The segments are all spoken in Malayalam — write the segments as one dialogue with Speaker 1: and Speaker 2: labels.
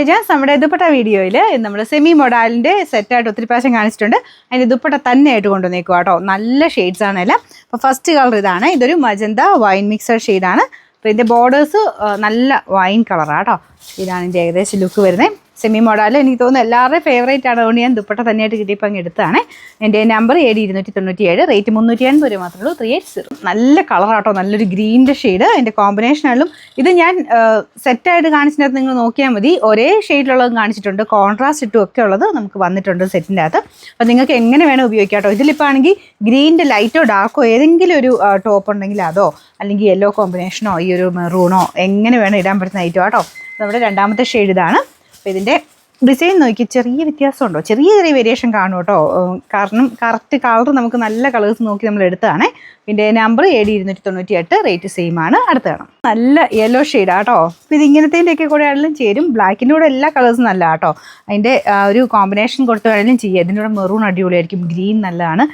Speaker 1: ജാസ് നമ്മുടെ ദുപ്പട്ട വീഡിയോയിൽ നമ്മൾ സെമി മൊഡാലിൻ്റെ സെറ്റായിട്ട് ഒത്തിരി പ്രാവശ്യം കാണിച്ചിട്ടുണ്ട്. അതിൻ്റെ ദുപ്പട്ട തന്നെയായിട്ട് കൊണ്ടുവന്നേക്കുക കേട്ടോ. നല്ല ഷെയ്ഡ്സ് ആണ് എല്ലാം. അപ്പോൾ ഫസ്റ്റ് കളർ ഇതാണ്. ഇതൊരു മജന്ത വൈൻ മിക്സഡ് ഷെയ്ഡാണ്. അപ്പോൾ ഇതിൻ്റെ ബോർഡേഴ്സ് നല്ല വൈൻ കളറാണ് കേട്ടോ. ഇതാണ് ഇതിൻ്റെ ഏകദേശം ലുക്ക് വരുന്നത്. സെമി മോഡൽ എനിക്ക് തോന്നുന്നു എല്ലാവരുടെയും ഫേവറേറ്റ് ആണ്. അതുകൊണ്ട് ഞാൻ ദുപ്പട്ട തന്നെയായിട്ട് കിട്ടിയപ്പോൾ അങ്ങ് എടുത്താണ്. എൻ്റെ നമ്പർ 7297, റേറ്റ് 380 രൂപ മാത്രമേ ഉള്ളൂ. 380. നല്ല കളറാട്ടോ, നല്ലൊരു ഗ്രീനിൻ്റെ ഷെയ്ഡ്. അതിൻ്റെ കോമ്പിനേഷനായാലും ഇത് ഞാൻ സെറ്റായിട്ട് കാണിച്ചിട്ട് നിങ്ങൾ നോക്കിയാൽ മതി. ഒരേ ഷെയ്ഡിലുള്ളതും കാണിച്ചിട്ടുണ്ട്, കോൺട്രാസ്റ്റ് ഇട്ടും ഒക്കെ ഉള്ളത് നമുക്ക് വന്നിട്ടുണ്ട് സെറ്റിൻ്റെ അകത്ത്. അപ്പോൾ നിങ്ങൾക്ക് എങ്ങനെ വേണം ഉപയോഗിക്കാം കേട്ടോ. ഇതിലിപ്പോൾ ആണെങ്കിൽ ഗ്രീനിൻ്റെ ലൈറ്റോ ഡാർക്കോ ഏതെങ്കിലും ഒരു ടോപ്പ് ഉണ്ടെങ്കിൽ അതോ അല്ലെങ്കിൽ യെല്ലോ കോമ്പിനേഷനോ ഈ ഒരു മെറൂണോ എങ്ങനെ വേണം ഇടാൻ പറ്റുന്ന ഐറ്റം കേട്ടോ. നമ്മുടെ രണ്ടാമത്തെ ഷെയ്ഡ് ഇതാണ്. അപ്പോൾ ഇതിൻ്റെ ഡിസൈൻ നോക്കി ചെറിയ വ്യത്യാസമുണ്ടോ, ചെറിയ വേരിയേഷൻ കാണും കേട്ടോ. കാരണം കറക്റ്റ് കളർ നമുക്ക് നല്ല കളേഴ്സ് നോക്കി നമ്മൾ എടുത്തതാണ്. പിന്നെ നമ്പർ 7298, റേറ്റ് സെയിം ആണ്. അടുത്ത് കാണാം. നല്ല യെല്ലോ ഷെയ്ഡാണ് കേട്ടോ. അപ്പോൾ ഇത് ഇങ്ങനത്തേൻ്റെയൊക്കെ കൂടെ ആണെങ്കിലും ചേരും. ബ്ലാക്കിൻ്റെ കൂടെ എല്ലാ കളേഴ്സും നല്ല കേട്ടോ. അതിൻ്റെ ഒരു കോമ്പിനേഷൻ കൊടുത്ത് വേണമെങ്കിലും ചെയ്യുക. ഇതിൻ്റെ കൂടെ മെറൂൺ അടിപൊളിയായിരിക്കും, ഗ്രീൻ നല്ലതാണ്.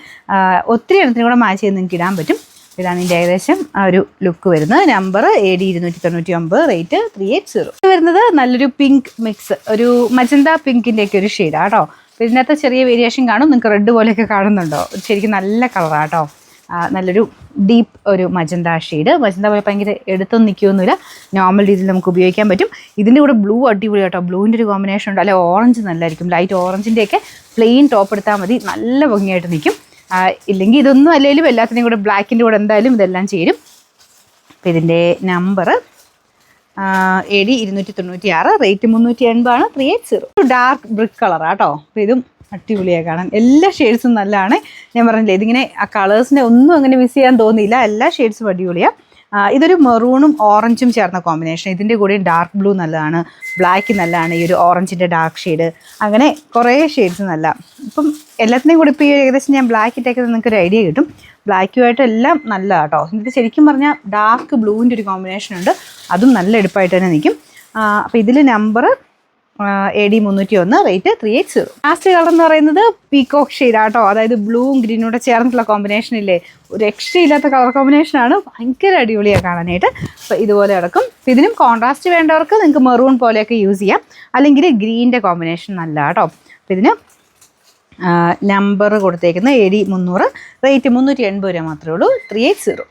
Speaker 1: ഒത്തിരി എണ്ണത്തിനും കൂടെ മാച്ച് ചെയ്ത് നിങ്ങൾക്ക് ഇടാൻ പറ്റും. ഇതാണ് ഇതിൻ്റെ ഏകദേശം ആ ഒരു ലുക്ക് വരുന്നത്. Number 7299, rate 380. ഇത് വരുന്നത് നല്ലൊരു പിങ്ക് മിക്സ്, ഒരു മജന്ത പിങ്കിൻ്റെയൊക്കെ ഒരു ഷെയ്ഡാണ് കേട്ടോ. അപ്പോൾ ഇതിനകത്ത് ചെറിയ വേരിയേഷൻ കാണും. നിങ്ങൾക്ക് റെഡ് പോലെയൊക്കെ കാണുന്നുണ്ടോ? ശരിക്കും നല്ല കളറാണ് കേട്ടോ. നല്ലൊരു ഡീപ്പ് ഒരു മജന്ത ഷെയ്ഡ്. മജന്ത പോലെ ഭയങ്കര എടുത്തൊന്നും നിൽക്കുകയൊന്നുമില്ല, നോർമൽ രീതിയിൽ നമുക്ക് ഉപയോഗിക്കാൻ പറ്റും. ഇതിൻ്റെ കൂടെ ബ്ലൂ അടിപൊളി കേട്ടോ. ബ്ലൂവിൻ്റെ ഒരു കോമ്പിനേഷൻ ഉണ്ട്, അല്ലെ ഓറഞ്ച് നല്ലതായിരിക്കും. ലൈറ്റ് ഓറഞ്ചിൻ്റെയൊക്കെ പ്ലെയിൻ ടോപ്പ് എടുത്താൽ മതി, നല്ല ഭംഗിയായിട്ട് നിൽക്കും. ഇല്ലെങ്കിൽ ഇതൊന്നും അല്ലെങ്കിലും എല്ലാത്തിനും കൂടെ ബ്ലാക്കിൻ്റെ കൂടെ എന്തായാലും ഇതെല്ലാം ചേരും. അപ്പോൾ ഇതിൻ്റെ നമ്പർ 7296, റേറ്റ് 380, 380. ഡാർക്ക് ബ്രിക്ക് കളറാണ് കേട്ടോ. അപ്പോൾ ഇതും അടിപൊളിയായി കാണാൻ. എല്ലാ ഷെയ്ഡ്സും നല്ലതാണ്. ഞാൻ പറഞ്ഞില്ലേ, ഇതിങ്ങനെ ആ കളേഴ്സിനെ ഒന്നും അങ്ങനെ മിസ് ചെയ്യാൻ തോന്നിയില്ല. എല്ലാ ഷെയ്ഡ്സും അടിപൊളിയാണ്. ഇതൊരു മെറൂണും ഓറഞ്ചും ചേർന്ന കോമ്പിനേഷൻ. ഇതിൻ്റെ കൂടെ ഡാർക്ക് ബ്ലൂ നല്ലതാണ്, ബ്ലാക്ക് നല്ലതാണ്, ഈ ഒരു ഓറഞ്ചിൻ്റെ ഡാർക്ക് ഷെയ്ഡ്, അങ്ങനെ കുറേ ഷെയ്ഡ്സ് നല്ല. ഇപ്പം എല്ലാത്തിനെയും കൂടി ഇപ്പോൾ ഈ ഏകദേശം ഞാൻ ബ്ലാക്ക് ഇട്ടേക്ക് നിങ്ങൾക്കൊരു ഐഡിയ കിട്ടും. ബ്ലാക്കുമായിട്ട് എല്ലാം നല്ല കേട്ടോ. ഇത് ശരിക്കും പറഞ്ഞാൽ ഡാർക്ക് ബ്ലൂവിൻ്റെ ഒരു കോമ്പിനേഷൻ ഉണ്ട്, അതും നല്ല എടുപ്പായിട്ട് തന്നെ നിൽക്കും. അപ്പോൾ ഇതിൽ number AD301, rate 380. Last colour എന്ന് പറയുന്നത് പീകോക്ക് ഷെയ്ഡാണ് കേട്ടോ. അതായത് ബ്ലൂവും ഗ്രീനും കൂടെ ചേർന്നിട്ടുള്ള കോമ്പിനേഷൻ ഇല്ലേ, ഒരു രക്ഷയില്ലാത്ത കളർ കോമ്പിനേഷനാണ്. ഭയങ്കര അടിപൊളിയാണ് കാണാനായിട്ട്. അപ്പോൾ ഇതുപോലെ കിടക്കും. അപ്പോൾ ഇതിനും കോൺട്രാസ്റ്റ് വേണ്ടവർക്ക് നിങ്ങൾക്ക് മെറൂൺ പോലെയൊക്കെ യൂസ് ചെയ്യാം, അല്ലെങ്കിൽ ഗ്രീനിൻ്റെ കോമ്പിനേഷൻ നല്ല കേട്ടോ. അപ്പോൾ ഇതിന് നമ്പർ കൊടുത്തേക്കുന്നത് AD300, റേറ്റ് 380 രൂപ മാത്രമേ ഉള്ളൂ. 380.